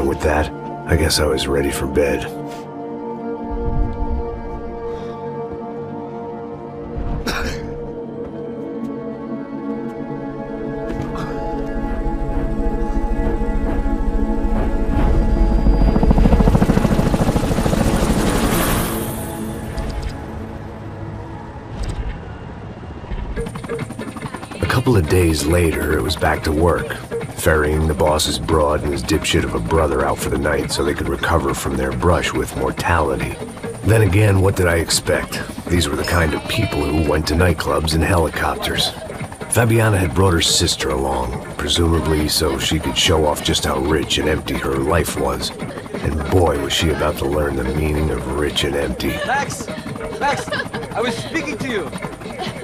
And with that, I guess I was ready for bed. A couple of days later, it was back to work, ferrying the boss's broad and his dipshit of a brother out for the night so they could recover from their brush with mortality. Then again, what did I expect? These were the kind of people who went to nightclubs in helicopters. Fabiana had brought her sister along, presumably so she could show off just how rich and empty her life was. And boy, was she about to learn the meaning of rich and empty. Max! Max! I was speaking to you!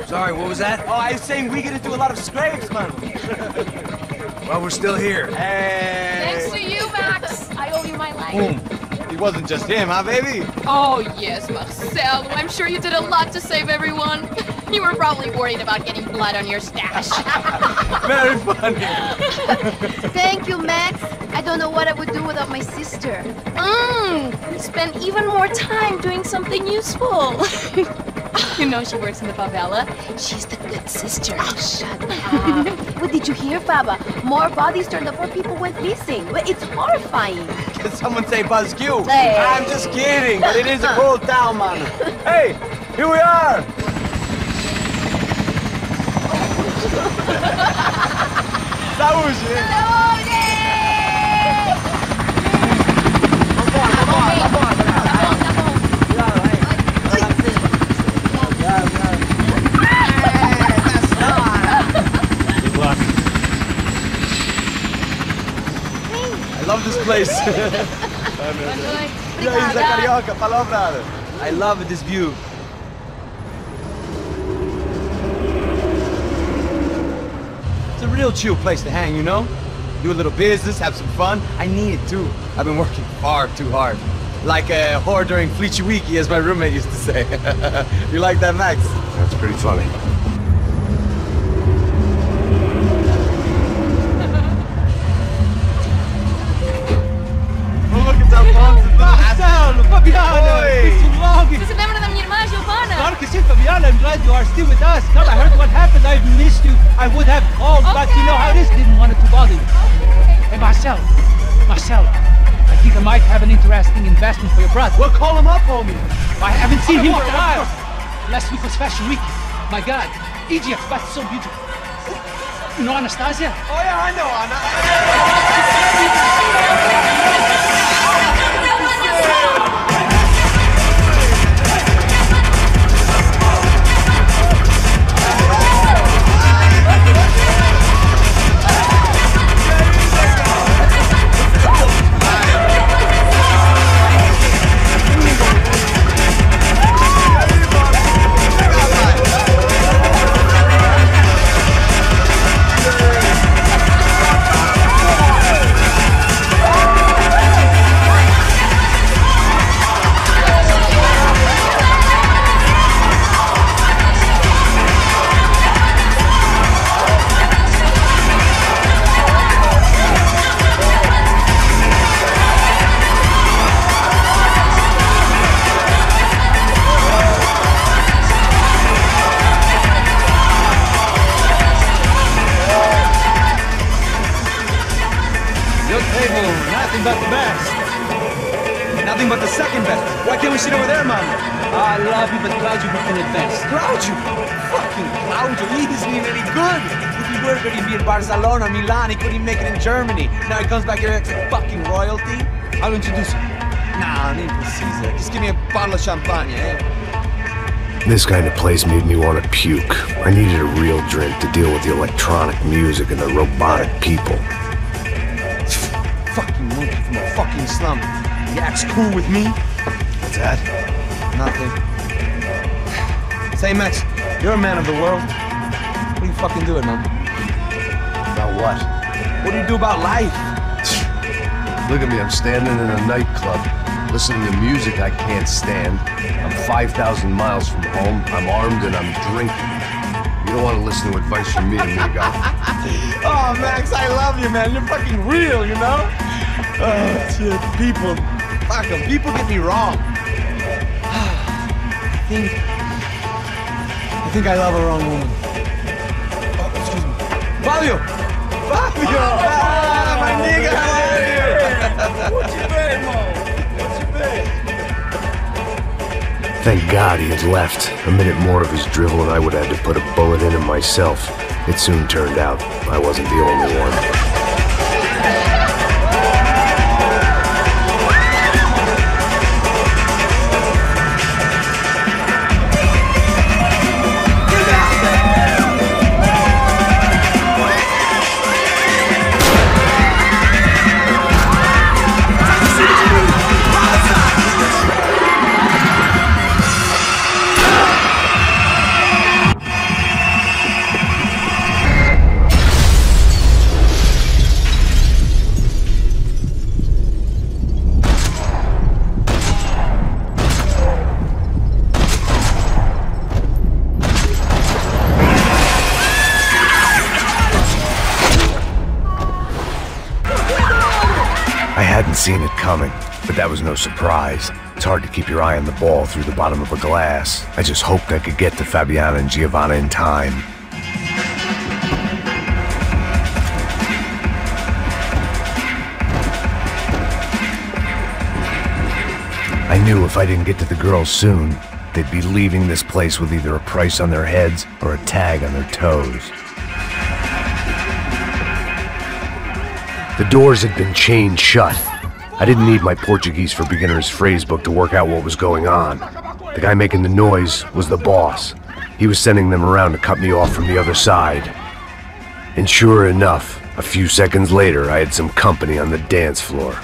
Sorry, what was that? Oh, I was saying we get to do a lot of scrapes, man. Well, we're still here. Hey! Thanks to you, Max. I owe you my life. Boom. It wasn't just him, huh, baby? Oh, yes, Marcelo. I'm sure you did a lot to save everyone. You were probably worried about getting blood on your stash. Very funny. Thank you, Max. I don't know what I would do without my sister. Spend even more time doing something useful. You know she works in the favela. She's the good sister. Oh, shut up. What did you hear, Faba? More bodies turned up where people went missing. It's horrifying. Did someone say Buzz Q? Hey. I'm just kidding, but it is a cool town, man. Hey, here we are. Saúde! I love this place. Carioca, palavra. I love this view. It's a real chill place to hang, you know? Do a little business, have some fun. I need it too. I've been working far too hard. Like a whore during Fleechy Weeky, as my roommate used to say. You like that, Max? That's pretty funny. Marcelo, Fabiana, it's too long. Você se lembra da minha irmã, Giovanna? Claro que sim, Fabiana. I'm glad you are still with us. Come, I heard what happened. I've missed you. I would have called, but you know how it is. Didn't want to bother you. Hey, Marcelo, I think I might have an interesting investment for your brother. Well, call him up, homie. I haven't seen him for a while. Last week was Fashion Week. My God, Egypt, but so beautiful. You know Anastasia? Oh yeah, I know Anna. Nothing but the best. Nothing but the second best. Why can't we sit over there, man? I love you, but Claudio can advance. Claudio? Fucking Claudio, he isn't even any good. If he were going to be in Barcelona, Milan, he couldn't make it in Germany. Now he comes back here as fucking royalty. I'll introduce you. Nah, name Caesar. Just give me a bottle of champagne, eh? This kind of place made me want to puke. I needed a real drink to deal with the electronic music and the robotic people. Fucking monkey from a fucking slum. He acts cool with me. What's that? Nothing. Say, Max, you're a man of the world. What are you fucking doing, man? About what? What do you do about life? Look at me, I'm standing in a nightclub, listening to music I can't stand. I'm 5,000 miles from home, I'm armed and I'm drinking. You don't want to listen to advice from me, amigo. Oh, Max, I love you, man. You're fucking real, you know? Oh, shit. People. Fuck them. People get me wrong. I think I love a wrong woman. Oh, excuse me. Fabio! Fabio! Ah, my nigga, how are you? What you been, Mo? What you been? Thank God he had left. A minute more of his drivel and I would have had to put a bullet in him myself. It soon turned out I wasn't the only one. Seen it coming, but that was no surprise. It's hard to keep your eye on the ball through the bottom of a glass. I just hoped I could get to Fabiana and Giovanna in time. I knew if I didn't get to the girls soon, they'd be leaving this place with either a price on their heads or a tag on their toes. The doors had been chained shut. I didn't need my Portuguese for Beginners phrase book to work out what was going on. The guy making the noise was the boss. He was sending them around to cut me off from the other side. And sure enough, a few seconds later, I had some company on the dance floor.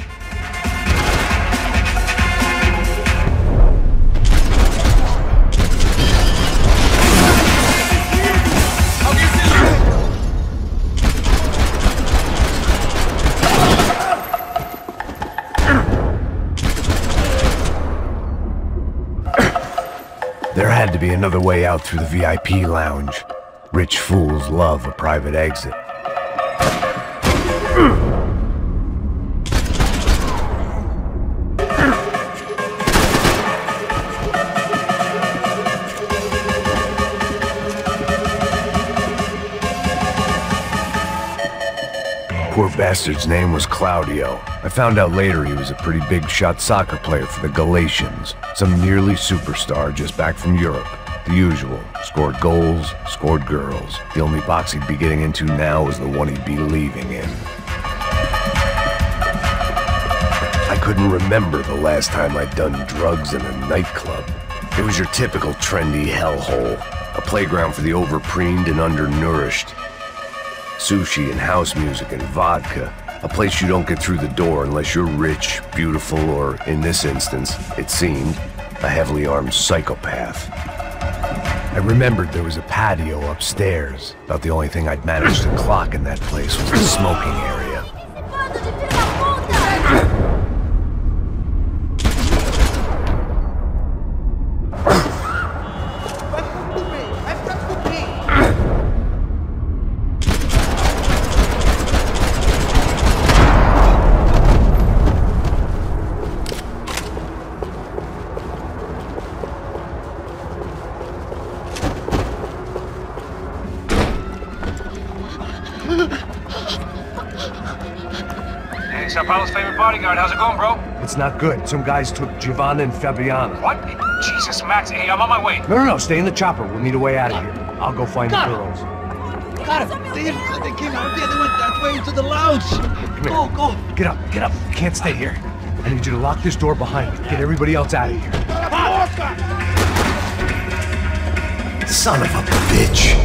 There had to be another way out through the VIP lounge. Rich fools love a private exit. Poor bastard's name was Claudio. I found out later he was a pretty big shot soccer player for the Galatians. Some nearly superstar just back from Europe. The usual. Scored goals, scored girls. The only box he'd be getting into now was the one he'd be leaving in. I couldn't remember the last time I'd done drugs in a nightclub. It was your typical trendy hellhole. A playground for the overpreened and undernourished. Sushi and house music and vodka. A place you don't get through the door unless you're rich, beautiful, or, in this instance, it seemed, a heavily armed psychopath. I remembered there was a patio upstairs. About the only thing I'd managed to clock in that place was the smoking area. Hey, Sao Paulo's favorite bodyguard. How's it going, bro? It's not good. Some guys took Giovanna and Fabiana. What? Jesus, Max. Hey, I'm on my way. No, stay in the chopper. We'll need a way out of here. I'll go find the girls. Got him. They came out there. They went that way into the lounge. Come here. Go. Get up. You can't stay here. I need you to lock this door behind me. Get everybody else out of here. Son of a bitch.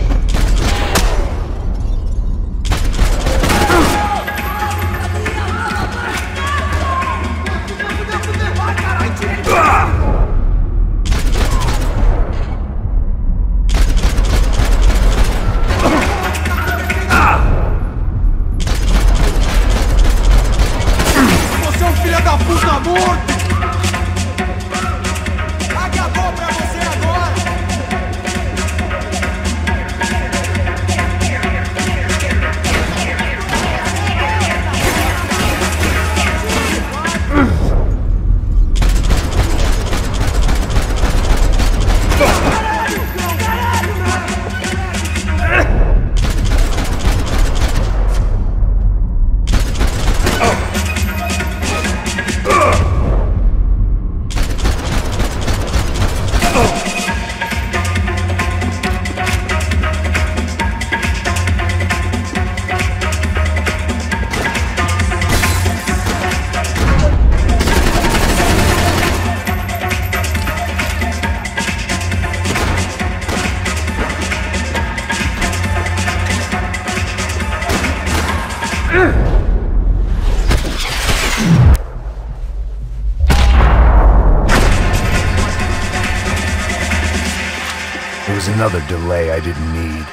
was another delay I didn't need.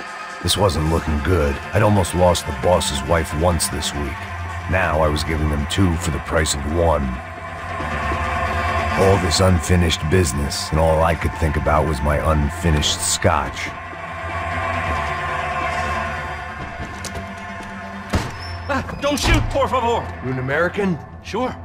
This wasn't looking good. I'd almost lost the boss's wife once this week. Now I was giving them 2 for the price of 1. All this unfinished business, and all I could think about was my unfinished scotch. Don't shoot, por favor! You an American? Sure.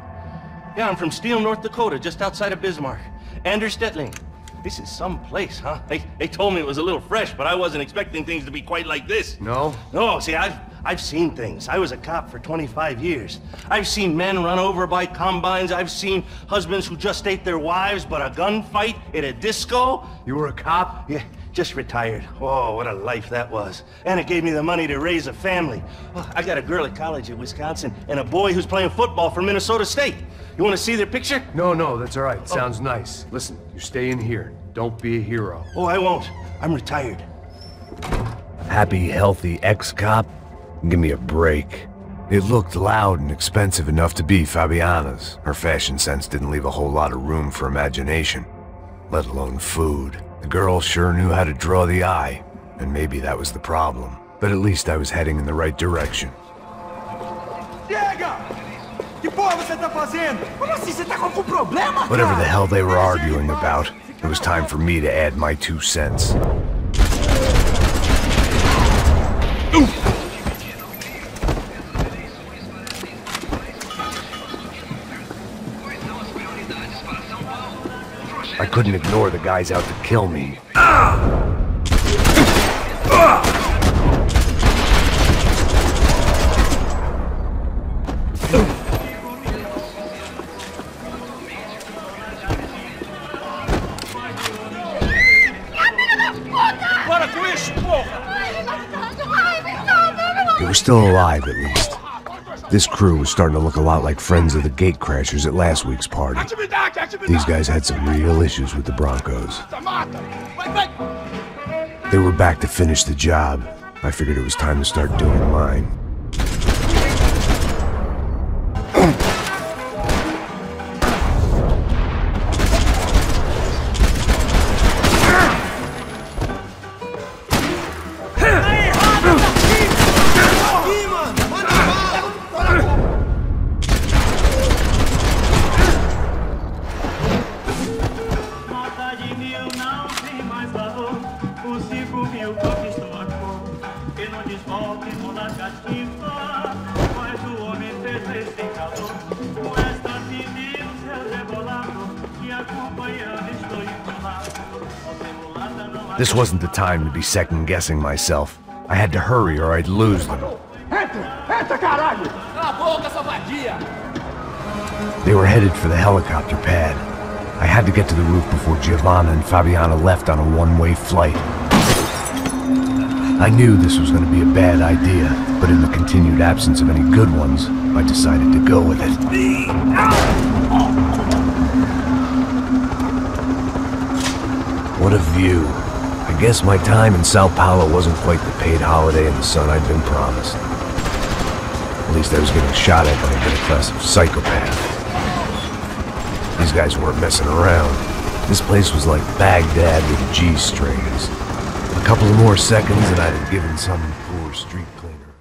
Yeah, I'm from Steele, North Dakota, just outside of Bismarck. Anders Stetling. This is some place, huh? They told me it was a little fresh, but I wasn't expecting things to be quite like this. No? No, see, I've seen things. I was a cop for 25 years. I've seen men run over by combines. I've seen husbands who just ate their wives, but a gunfight at a disco. You were a cop? Yeah, just retired. Oh, what a life that was. And it gave me the money to raise a family. Oh, I got a girl at college at Wisconsin and a boy who's playing football for Minnesota State. You want to see their picture? No, that's all right. Sounds nice. Listen, you stay in here. Don't be a hero. Oh, I won't. I'm retired. Happy, healthy ex-cop? Give me a break. It looked loud and expensive enough to be Fabiana's. Her fashion sense didn't leave a whole lot of room for imagination, let alone food. The girl sure knew how to draw the eye, and maybe that was the problem. But at least I was heading in the right direction. Whatever the hell they were arguing about, it was time for me to add my 2 cents. I couldn't ignore the guys out to kill me. They were still alive, at least. This crew was starting to look a lot like friends of the gatecrashers at last week's party. These guys had some real issues with the Broncos. They were back to finish the job. I figured it was time to start doing mine. This wasn't the time to be second-guessing myself. I had to hurry or I'd lose them. They were headed for the helicopter pad. I had to get to the roof before Giovanna and Fabiana left on a one-way flight. I knew this was going to be a bad idea, but in the continued absence of any good ones, I decided to go with it. What a view. I guess my time in Sao Paulo wasn't quite the paid holiday in the sun I'd been promised. At least I was getting shot at by a middle-class psychopath. These guys weren't messing around. This place was like Baghdad with G-strings. A couple of more seconds and I'd have given some poor street cleaner